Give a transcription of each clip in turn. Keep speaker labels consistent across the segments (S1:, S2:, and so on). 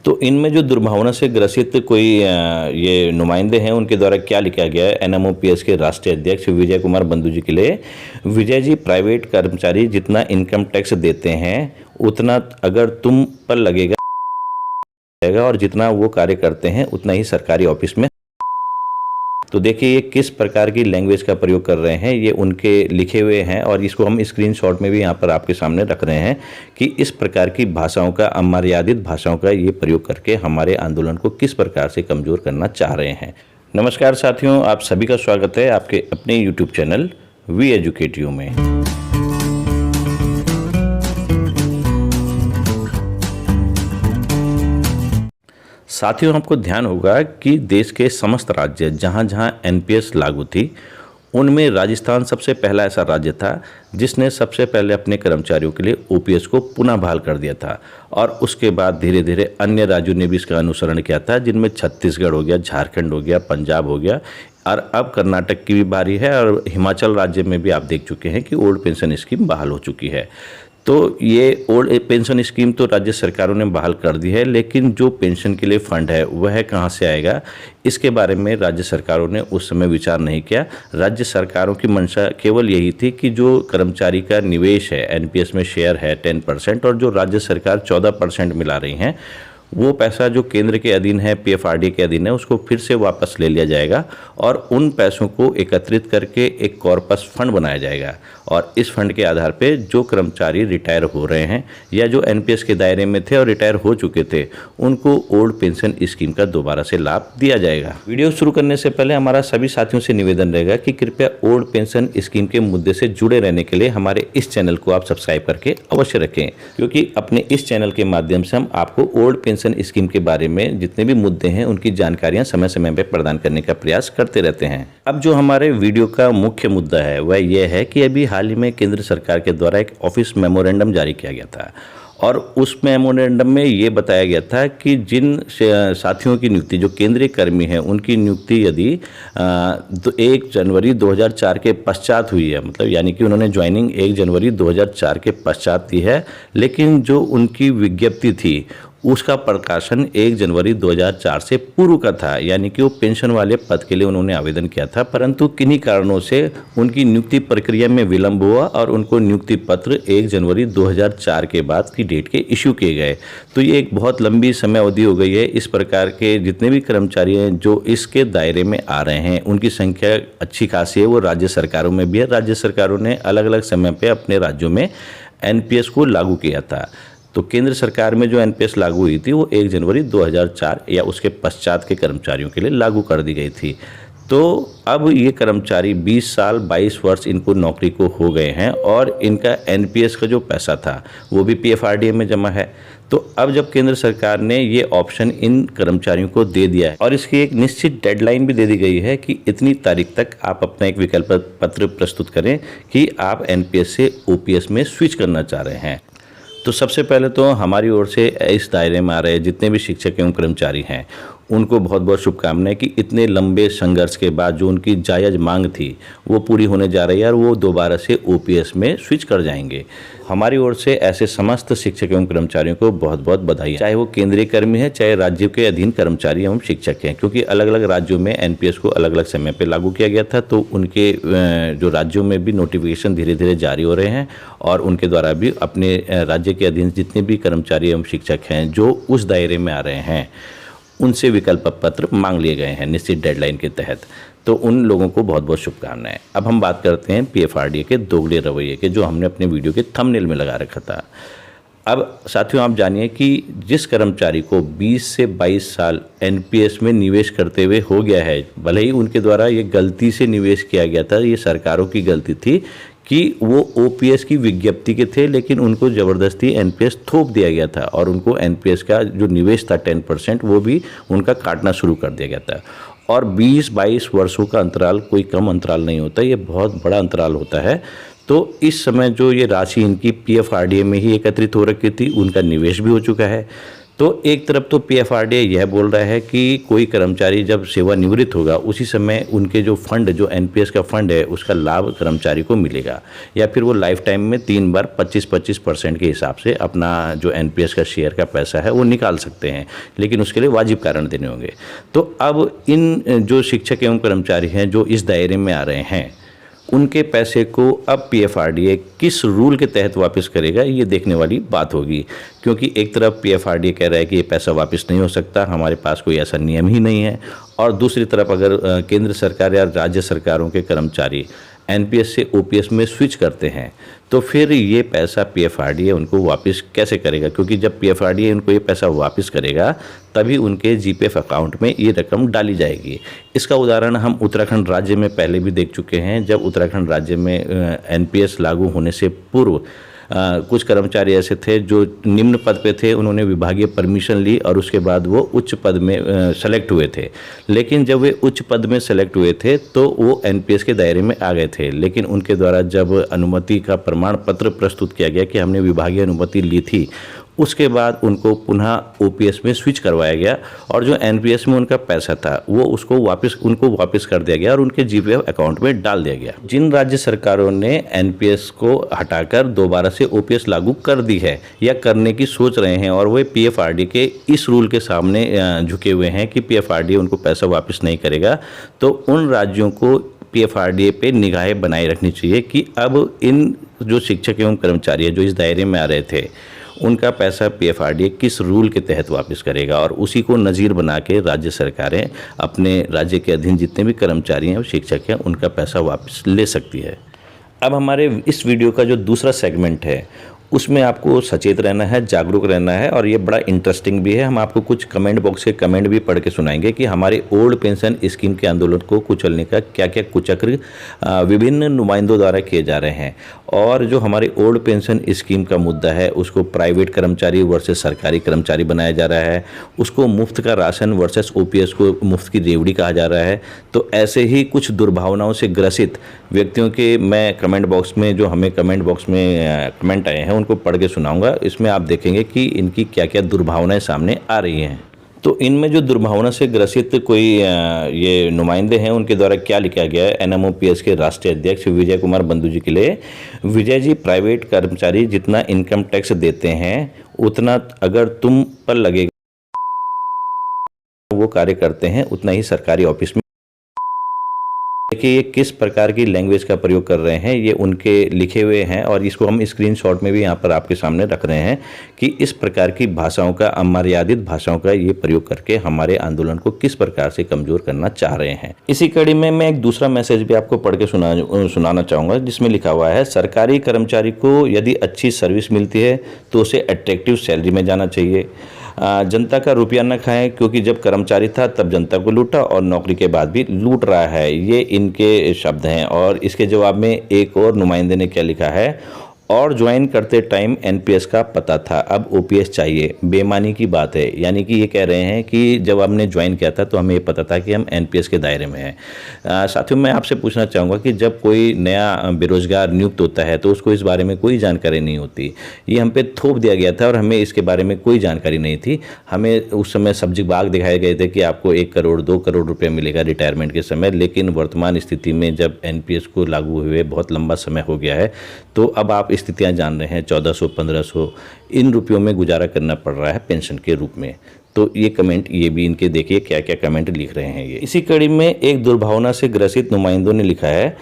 S1: तो इनमें जो दुर्भावना से ग्रसित कोई ये नुमाइंदे हैं, उनके द्वारा क्या लिखा गया है। एनएमओपीएस के राष्ट्रीय अध्यक्ष विजय कुमार बंधु जी के लिए, विजय जी, प्राइवेट कर्मचारी जितना इनकम टैक्स देते हैं उतना अगर तुम पर लगेगा और जितना वो कार्य करते हैं उतना ही सरकारी ऑफिस में। तो देखिए ये किस प्रकार की लैंग्वेज का प्रयोग कर रहे हैं, ये उनके लिखे हुए हैं और इसको हम स्क्रीनशॉट में भी यहाँ पर आपके सामने रख रहे हैं कि इस प्रकार की भाषाओं का, अमर्यादित भाषाओं का ये प्रयोग करके हमारे आंदोलन को किस प्रकार से कमज़ोर करना चाह रहे हैं। नमस्कार साथियों, आप सभी का स्वागत है आपके अपने YouTube channel we educate you में। साथियों, आपको ध्यान होगा कि देश के समस्त राज्य जहाँ जहाँ एनपीएस लागू थी उनमें राजस्थान सबसे पहला ऐसा राज्य था जिसने सबसे पहले अपने कर्मचारियों के लिए ओपीएस को पुनः बहाल कर दिया था। और उसके बाद धीरे धीरे अन्य राज्यों ने भी इसका अनुसरण किया था, जिनमें छत्तीसगढ़ हो गया, झारखंड हो गया, पंजाब हो गया और अब कर्नाटक की भी बारी है और हिमाचल राज्य में भी आप देख चुके हैं कि ओल्ड पेंशन स्कीम बहाल हो चुकी है। तो ये ओल्ड पेंशन स्कीम तो राज्य सरकारों ने बहाल कर दी है, लेकिन जो पेंशन के लिए फंड है वह कहाँ से आएगा, इसके बारे में राज्य सरकारों ने उस समय विचार नहीं किया। राज्य सरकारों की मंशा केवल यही थी कि जो कर्मचारी का निवेश है, एनपीएस में शेयर है 10% और जो राज्य सरकार 14% मिला रही हैं, वो पैसा जो केंद्र के अधीन है, पीएफआरडीए के अधीन है, उसको फिर से वापस ले लिया जाएगा और उन पैसों को एकत्रित करके एक कॉर्पस फंड बनाया जाएगा। और इस फंड के आधार पे जो कर्मचारी रिटायर हो रहे हैं या जो एनपीएस के दायरे में थे और रिटायर हो चुके थे, उनको ओल्ड पेंशन स्कीम का दोबारा से लाभ दिया जाएगा। वीडियो शुरू करने से पहले हमारा सभी साथियों से निवेदन रहेगा कि कृपया ओल्ड पेंशन स्कीम के मुद्दे से जुड़े रहने के लिए हमारे इस चैनल को आप सब्सक्राइब करके अवश्य रखें, क्योंकि अपने इस चैनल के माध्यम से हम आपको ओल्ड पेंशन स्कीम के बारे में जितने भी मुद्दे हैं उनकी जानकारियां समय समय पर प्रदान करने का प्रयास करते रहते हैं। अब जो हमारे वीडियो का मुख्य मुद्दा है वह यह है कि अभी हाल ही में केंद्र सरकार के द्वारा एक ऑफिस मेमोरेंडम जारी किया गया था और उस मेमोरेंडम में ये बताया गया था कि जिन साथियों की नियुक्ति, जो केंद्रीय कर्मी हैं, उनकी नियुक्ति यदि 1 जनवरी 2004 के पश्चात हुई है, मतलब यानी कि उन्होंने ज्वाइनिंग 1 जनवरी 2004 के पश्चात की है, लेकिन जो उनकी विज्ञप्ति थी उसका प्रकाशन 1 जनवरी 2004 से पूर्व का था, यानी कि वो पेंशन वाले पद के लिए उन्होंने आवेदन किया था, परंतु किन्हीं कारणों से उनकी नियुक्ति प्रक्रिया में विलंब हुआ और उनको नियुक्ति पत्र 1 जनवरी 2004 के बाद की डेट के इशू किए गए। तो ये एक बहुत लंबी समय अवधि हो गई है। इस प्रकार के जितने भी कर्मचारी हैं जो इसके दायरे में आ रहे हैं, उनकी संख्या अच्छी खासी है, वो राज्य सरकारों में भी है। राज्य सरकारों ने अलग अलग समय पर अपने राज्यों में एनपीएस को लागू किया था। तो केंद्र सरकार में जो एनपीएस लागू हुई थी वो 1 जनवरी 2004 या उसके पश्चात के कर्मचारियों के लिए लागू कर दी गई थी। तो अब ये कर्मचारी 20 साल 22 वर्ष इनको नौकरी को हो गए हैं और इनका एनपीएस का जो पैसा था वो भी पीएफआरडीए में जमा है। तो अब जब केंद्र सरकार ने ये ऑप्शन इन कर्मचारियों को दे दिया है और इसकी एक निश्चित डेडलाइन भी दे दी गई है कि इतनी तारीख तक आप अपना एक विकल्प पत्र प्रस्तुत करें कि आप एनपीएस से ओपीएस में स्विच करना चाह रहे हैं। तो सबसे पहले तो हमारी ओर से इस दायरे में आ रहे जितने भी शिक्षक एवं कर्मचारी हैं उनको बहुत बहुत शुभकामनाएं कि इतने लंबे संघर्ष के बाद जो उनकी जायज़ मांग थी वो पूरी होने जा रही है और वो दोबारा से ओपीएस में स्विच कर जाएंगे। हमारी ओर से ऐसे समस्त शिक्षक एवं कर्मचारियों को बहुत बहुत बधाई, चाहे वो केंद्रीय कर्मी है चाहे राज्यों के अधीन कर्मचारी एवं शिक्षक हैं, क्योंकि अलग अलग राज्यों में एनपीएस को अलग अलग समय पर लागू किया गया था। तो उनके जो राज्यों में भी नोटिफिकेशन धीरे धीरे जारी हो रहे हैं और उनके द्वारा भी अपने राज्य के अधीन जितने भी कर्मचारी एवं शिक्षक हैं जो उस दायरे में आ रहे हैं उनसे विकल्प पत्र मांग लिए गए हैं निश्चित डेडलाइन के तहत। तो उन लोगों को बहुत बहुत शुभकामनाएं। अब हम बात करते हैं पीएफआरडीए के दोगले रवैये के, जो हमने अपने वीडियो के थंबनेल में लगा रखा था। अब साथियों, आप जानिए कि जिस कर्मचारी को 20 से 22 साल एनपीएस में निवेश करते हुए हो गया है, भले ही उनके द्वारा ये गलती से निवेश किया गया था, ये सरकारों की गलती थी कि वो ओपीएस की विज्ञप्ति के थे, लेकिन उनको ज़बरदस्ती एनपीएस थोप दिया गया था और उनको एनपीएस का जो निवेश था 10% वो भी उनका काटना शुरू कर दिया गया था। और 20-22 वर्षों का अंतराल कोई कम अंतराल नहीं होता, ये बहुत बड़ा अंतराल होता है। तो इस समय जो ये राशि इनकी पीएफआरडीए में ही एकत्रित हो रखी थी, उनका निवेश भी हो चुका है। तो एक तरफ तो पीएफआरडीए यह बोल रहा है कि कोई कर्मचारी जब सेवानिवृत्त होगा उसी समय उनके जो फंड, जो एनपीएस का फंड है, उसका लाभ कर्मचारी को मिलेगा, या फिर वो लाइफ टाइम में 3 बार 25% के हिसाब से अपना जो एनपीएस का शेयर का पैसा है वो निकाल सकते हैं, लेकिन उसके लिए वाजिब कारण देने होंगे। तो अब इन जो शिक्षक एवं कर्मचारी हैं जो इस दायरे में आ रहे हैं, उनके पैसे को अब पीएफआरडीए किस रूल के तहत वापस करेगा, ये देखने वाली बात होगी। क्योंकि एक तरफ पीएफआरडीए कह रहा है कि ये पैसा वापस नहीं हो सकता, हमारे पास कोई ऐसा नियम ही नहीं है, और दूसरी तरफ अगर केंद्र सरकार या राज्य सरकारों के कर्मचारी एनपीएस से ओपीएस में स्विच करते हैं तो फिर ये पैसा पीएफआरडीए उनको वापस कैसे करेगा? क्योंकि जब पीएफआरडीए उनको ये पैसा वापस करेगा तभी उनके जीपीएफ अकाउंट में ये रकम डाली जाएगी। इसका उदाहरण हम उत्तराखंड राज्य में पहले भी देख चुके हैं। जब उत्तराखंड राज्य में एनपीएस लागू होने से पूर्व कुछ कर्मचारी ऐसे थे जो निम्न पद पे थे, उन्होंने विभागीय परमिशन ली और उसके बाद वो उच्च पद में सेलेक्ट हुए थे। लेकिन जब वे उच्च पद में सेलेक्ट हुए थे तो वो एनपीएस के दायरे में आ गए थे, लेकिन उनके द्वारा जब अनुमति का प्रमाण पत्र प्रस्तुत किया गया कि हमने विभागीय अनुमति ली थी, उसके बाद उनको पुनः ओपीएस में स्विच करवाया गया और जो एनपीएस में उनका पैसा था वो उनको वापस कर दिया गया और उनके जीपीएफ अकाउंट में डाल दिया गया। जिन राज्य सरकारों ने एनपीएस को हटाकर दोबारा से ओपीएस लागू कर दी है या करने की सोच रहे हैं और वे पीएफआरडीए के इस रूल के सामने झुके हुए हैं कि पीएफआरडीए उनको पैसा वापस नहीं करेगा, तो उन राज्यों को पीएफआरडीए पे निगाहें बनाए रखनी चाहिए कि अब इन जो शिक्षक एवं कर्मचारी है जो इस दायरे में आ रहे थे, उनका पैसा पीएफआरडीए किस रूल के तहत वापस करेगा, और उसी को नज़ीर बना के राज्य सरकारें अपने राज्य के अधीन जितने भी कर्मचारी हैं और शिक्षक हैं उनका पैसा वापस ले सकती है। अब हमारे इस वीडियो का जो दूसरा सेगमेंट है उसमें आपको सचेत रहना है, जागरूक रहना है, और ये बड़ा इंटरेस्टिंग भी है। हम आपको कुछ कमेंट बॉक्स के कमेंट भी पढ़ के सुनाएंगे कि हमारे ओल्ड पेंशन स्कीम के आंदोलन को कुचलने का क्या क्या कुचक्र विभिन्न नुमाइंदों द्वारा किए जा रहे हैं, और जो हमारे ओल्ड पेंशन स्कीम का मुद्दा है उसको प्राइवेट कर्मचारी वर्सेस सरकारी कर्मचारी बनाया जा रहा है, उसको मुफ्त का राशन वर्सेस ओपीएस को मुफ्त की रेवड़ी कहा जा रहा है। तो ऐसे ही कुछ दुर्भावनाओं से ग्रसित व्यक्तियों के मैं कमेंट बॉक्स में जो हमें कमेंट बॉक्स में कमेंट आए हैं उनको पढ़ के सुनाऊंगा। इसमें आप देखेंगे कि इनकी क्या क्या दुर्भावनाएं सामने आ रही हैं। तो इनमें जो दुर्भावना से ग्रसित कोई ये नुमाइंदे हैं उनके द्वारा क्या लिखा गया है एनएमओपीएस के राष्ट्रीय अध्यक्ष विजय कुमार बंधु जी के लिए। विजय जी, प्राइवेट कर्मचारी जितना इनकम टैक्स देते हैं उतना अगर तुम पर लगेगा वो कार्य करते हैं उतना ही सरकारी ऑफिस में। देखिए ये किस प्रकार की लैंग्वेज का प्रयोग कर रहे हैं, ये उनके लिखे हुए हैं और इसको हम स्क्रीनशॉट में भी यहाँ पर आपके सामने रख रहे हैं कि इस प्रकार की भाषाओं का, अमर्यादित भाषाओं का ये प्रयोग करके हमारे आंदोलन को किस प्रकार से कमजोर करना चाह रहे हैं। इसी कड़ी में मैं एक दूसरा मैसेज भी आपको पढ़ के सुनाना चाहूँगा जिसमें लिखा हुआ है, सरकारी कर्मचारी को यदि अच्छी सर्विस मिलती है तो उसे अट्रैक्टिव सैलरी में जाना चाहिए। जनता का रुपया न खाएं क्योंकि जब कर्मचारी था तब जनता को लूटा और नौकरी के बाद भी लूट रहा है। ये इनके शब्द हैं। और इसके जवाब में एक और नुमाइंदे ने क्या लिखा है, और ज्वाइन करते टाइम एनपीएस का पता था, अब ओपीएस चाहिए। बेईमानी की बात है। यानी कि ये कह रहे हैं कि जब हमने ज्वाइन किया था तो हमें ये पता था कि हम एनपीएस के दायरे में हैं। साथियों, मैं आपसे पूछना चाहूँगा कि जब कोई नया बेरोजगार नियुक्त होता है तो उसको इस बारे में कोई जानकारी नहीं होती। ये हम पे थोप दिया गया था और हमें इसके बारे में कोई जानकारी नहीं थी। हमें उस समय सब्जी बाग दिखाए गए थे कि आपको 1 करोड़ 2 करोड़ रुपये मिलेगा रिटायरमेंट के समय। लेकिन वर्तमान स्थिति में जब एनपीएस को लागू हुए बहुत लंबा समय हो गया है तो अब आप स्थितियां जान रहे हैं। 1400-1500 इन रुपयों में गुजारा करना पड़ रहा है पेंशन के रूप में। तो ये कमेंट, ये भी इनके देखिए क्या क्या कमेंट लिख रहे हैं ये। इसी कड़ी में एक दुर्भावना से ग्रसित नुमाइंदों ने लिखा है,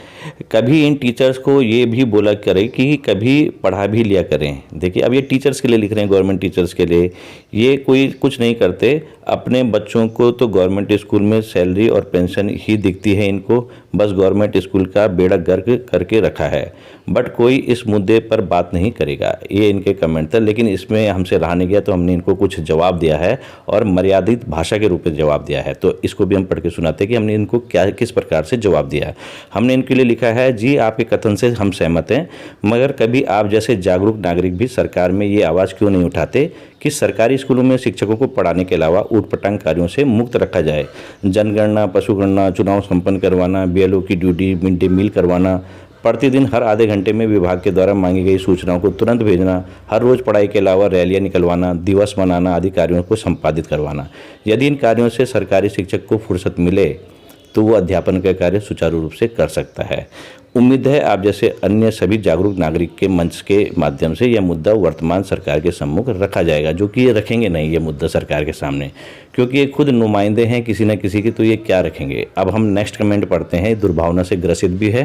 S1: कभी इन टीचर्स को ये भी बोला करें कि कभी पढ़ा भी लिया करें। देखिए अब ये टीचर्स के लिए लिख रहे हैं, गवर्नमेंट टीचर्स के लिए। ये कोई कुछ नहीं करते, अपने बच्चों को तो गवर्नमेंट स्कूल में सैलरी और पेंशन ही दिखती है इनको, बस गवर्नमेंट स्कूल का बेड़ा गर्क करके रखा है, बट कोई इस मुद्दे पर बात नहीं करेगा। ये इनके कमेंट था। लेकिन इसमें हमसे रहा नहीं गया तो हमने इनको कुछ जवाब दिया है और मर्यादित भाषा के रूप में जवाब दिया है। तो इसको भी हम पढ़ के सुनाते हैं कि हमने इनको क्या किस प्रकार से जवाब दिया है। हमने इनके लिए लिखा है, जी आपके कथन से हम सहमत हैं, मगर कभी आप जैसे जागरूक नागरिक भी सरकार में ये आवाज़ क्यों नहीं उठाते कि सरकारी स्कूलों में शिक्षकों को पढ़ाने के अलावा ऊटपटांग कार्यों से मुक्त रखा जाए। जनगणना, पशुगणना, चुनाव संपन्न करवाना, बीएलओ की ड्यूटी, मिड डे मील करवाना, प्रतिदिन हर आधे घंटे में विभाग के द्वारा मांगी गई सूचनाओं को तुरंत भेजना, हर रोज पढ़ाई के अलावा रैलियां निकलवाना, दिवस मनाना आदि कार्यों को संपादित करवाना। यदि इन कार्यों से सरकारी शिक्षक को फुर्सत मिले तो वो अध्यापन का कार्य सुचारू रूप से कर सकता है। उम्मीद है आप जैसे अन्य सभी जागरूक नागरिक के मंच के माध्यम से यह मुद्दा वर्तमान सरकार के सम्मुख रखा जाएगा, जो कि ये रखेंगे नहीं ये मुद्दा सरकार के सामने, क्योंकि ये खुद नुमाइंदे हैं किसी न किसी के, तो ये क्या रखेंगे। अब हम नेक्स्ट कमेंट पढ़ते हैं, दुर्भावना से ग्रसित भी है।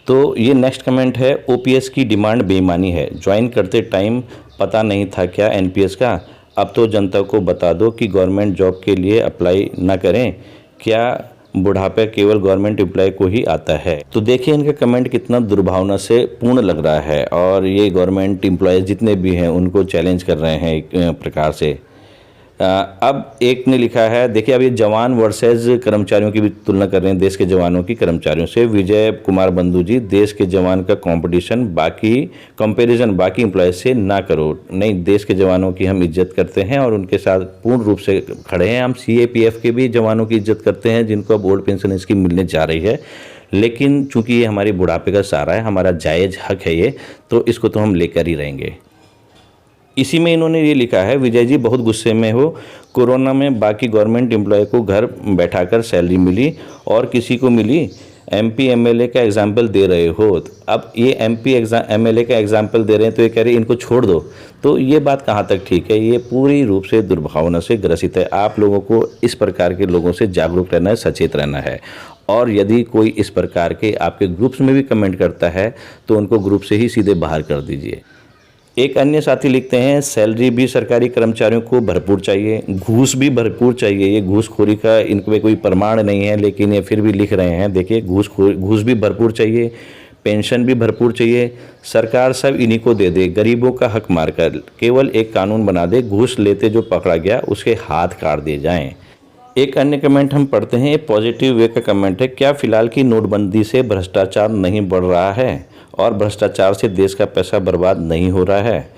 S1: तो ये नेक्स्ट कमेंट है, ओपीएस की डिमांड बेईमानी है, ज्वाइन करते टाइम पता नहीं था क्या एनपीएस का, अब तो जनता को बता दो कि गवर्नमेंट जॉब के लिए अप्लाई ना करें, क्या बुढ़ापे केवल गवर्नमेंट एम्प्लॉय को ही आता है। तो देखिए इनका कमेंट कितना दुर्भावना से पूर्ण लग रहा है, और ये गवर्नमेंट एम्प्लॉयज़ जितने भी हैं उनको चैलेंज कर रहे हैं एक प्रकार से। अब एक ने लिखा है, देखिए अब ये जवान वर्सेस कर्मचारियों की भी तुलना कर रहे हैं, देश के जवानों की कर्मचारियों से। विजय कुमार बंधु जी, देश के जवान का कंपटीशन कंपैरिजन बाकी एम्प्लॉय से ना करो। नहीं, देश के जवानों की हम इज्जत करते हैं और उनके साथ पूर्ण रूप से खड़े हैं। हम सीएपीएफ के भी जवानों की इज्जत करते हैं जिनको अब ओल्ड पेंशन स्कीम मिलने जा रही है, लेकिन चूंकि ये हमारे बुढ़ापे का सहारा है, हमारा जायज़ हक है ये, तो इसको तो हम लेकर ही रहेंगे। इसी में इन्होंने ये लिखा है, विजय जी बहुत गुस्से में हो, कोरोना में बाकी गवर्नमेंट एम्प्लॉय को घर बैठाकर सैलरी मिली और किसी को मिली, एमपी एमएलए का एग्जाम्पल दे रहे हो। अब ये एमपी एमएलए का एग्जाम्पल दे रहे हैं तो ये कह रहे हैं इनको छोड़ दो, तो ये बात कहाँ तक ठीक है। ये पूरी रूप से दुर्भावना से ग्रसित है। आप लोगों को इस प्रकार के लोगों से जागरूक रहना है, सचेत रहना है, और यदि कोई इस प्रकार के आपके ग्रुप्स में भी कमेंट करता है तो उनको ग्रुप से ही सीधे बाहर कर दीजिए। एक अन्य साथी लिखते हैं, सैलरी भी सरकारी कर्मचारियों को भरपूर चाहिए, घूस भी भरपूर चाहिए। ये घूसखोरी का इनमें कोई प्रमाण नहीं है, लेकिन ये फिर भी लिख रहे हैं। देखिए घूस भी भरपूर चाहिए, पेंशन भी भरपूर चाहिए, सरकार सब इन्हीं को दे दे, गरीबों का हक मारकर केवल एक कानून बना दे, घूस लेते जो पकड़ा गया उसके हाथ काट दिए जाएं। एक अन्य कमेंट हम पढ़ते हैं, पॉजिटिव वे का कमेंट है, क्या फिलहाल की नोटबंदी से भ्रष्टाचार नहीं बढ़ रहा है और भ्रष्टाचार से देश का पैसा बर्बाद नहीं हो रहा है?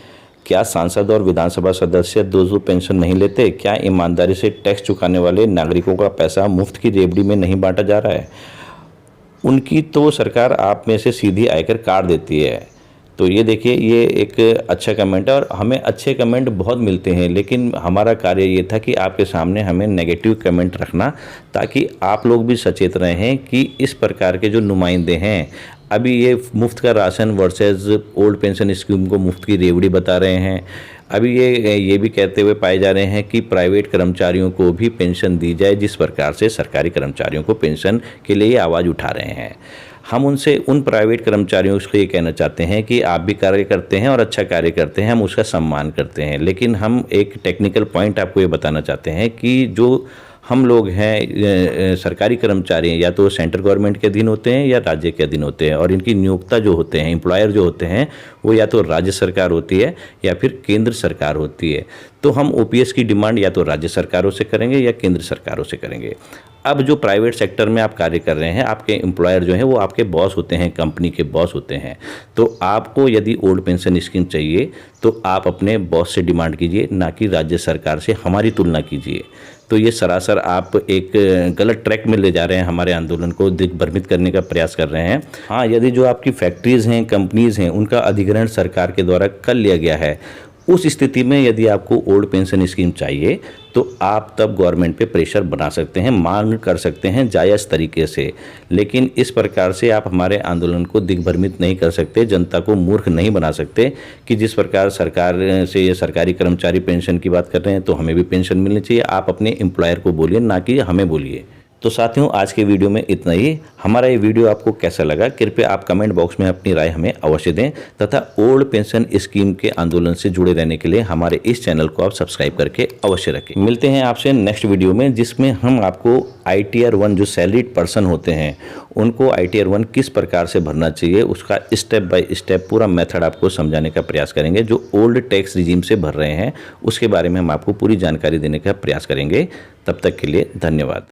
S1: क्या सांसद और विधानसभा सदस्य 200 पेंशन नहीं लेते? क्या ईमानदारी से टैक्स चुकाने वाले नागरिकों का पैसा मुफ्त की रेवड़ी में नहीं बांटा जा रहा है? उनकी तो सरकार आप में से सीधी आयकर काट देती है। तो ये देखिए, ये एक अच्छा कमेंट है, और हमें अच्छे कमेंट बहुत मिलते हैं, लेकिन हमारा कार्य ये था कि आपके सामने हमें नेगेटिव कमेंट रखना, ताकि आप लोग भी सचेत रहें कि इस प्रकार के जो नुमाइंदे हैं, अभी ये मुफ्त का ration versus old pension scheme को मुफ्त की रेवड़ी बता रहे हैं। अभी ये भी कहते हुए पाए जा रहे हैं कि प्राइवेट कर्मचारियों को भी पेंशन दी जाए, जिस प्रकार से सरकारी कर्मचारियों को पेंशन के लिए आवाज़ उठा रहे हैं। हम उनसे, उन प्राइवेट कर्मचारियों से ये कहना चाहते हैं कि आप भी कार्य करते हैं और अच्छा कार्य करते हैं, हम उसका सम्मान करते हैं, लेकिन हम एक टेक्निकल पॉइंट आपको ये बताना चाहते हैं कि जो हम लोग हैं सरकारी कर्मचारी हैं, या तो सेंट्रल गवर्नमेंट के अधीन होते हैं या राज्य के अधीन होते हैं, और इनकी नियोक्ता जो होते हैं, एम्प्लॉयर जो होते हैं, वो या तो राज्य सरकार होती है या फिर केंद्र सरकार होती है। तो हम ओपीएस की डिमांड या तो राज्य सरकारों से करेंगे या केंद्र सरकारों से करेंगे। अब जो प्राइवेट सेक्टर में आप कार्य कर रहे हैं, आपके एम्प्लॉयर जो हैं वो आपके बॉस होते हैं, कंपनी के बॉस होते हैं। तो आपको यदि ओल्ड पेंशन स्कीम चाहिए तो आप अपने बॉस से डिमांड कीजिए, ना कि राज्य सरकार से हमारी तुलना कीजिए। तो ये सरासर आप एक गलत ट्रैक में ले जा रहे हैं, हमारे आंदोलन को दिग्भ्रमित करने का प्रयास कर रहे हैं। हाँ, यदि जो आपकी फैक्ट्रीज़ हैं, कंपनीज़ हैं, उनका अधिग्रहण सरकार के द्वारा कर लिया गया है, उस स्थिति में यदि आपको ओल्ड पेंशन स्कीम चाहिए तो आप तब गवर्नमेंट पे प्रेशर बना सकते हैं, मांग कर सकते हैं जायज़ तरीके से। लेकिन इस प्रकार से आप हमारे आंदोलन को दिग्भ्रमित नहीं कर सकते, जनता को मूर्ख नहीं बना सकते कि जिस प्रकार सरकार से ये सरकारी कर्मचारी पेंशन की बात कर रहे हैं तो हमें भी पेंशन मिलनी चाहिए। आप अपने एम्प्लॉयर को बोलिए, ना कि हमें बोलिए। तो साथियों, आज के वीडियो में इतना ही। हमारा ये वीडियो आपको कैसा लगा, कृपया आप कमेंट बॉक्स में अपनी राय हमें अवश्य दें, तथा ओल्ड पेंशन स्कीम के आंदोलन से जुड़े रहने के लिए हमारे इस चैनल को आप सब्सक्राइब करके अवश्य रखें। मिलते हैं आपसे नेक्स्ट वीडियो में, जिसमें हम आपको ITR 1 जो सैलरीड पर्सन होते हैं उनको ITR 1 किस प्रकार से भरना चाहिए, उसका स्टेप बाय स्टेप पूरा मेथड आपको समझाने का प्रयास करेंगे। जो ओल्ड टैक्स रिजीम से भर रहे हैं उसके बारे में हम आपको पूरी जानकारी देने का प्रयास करेंगे। तब तक के लिए धन्यवाद।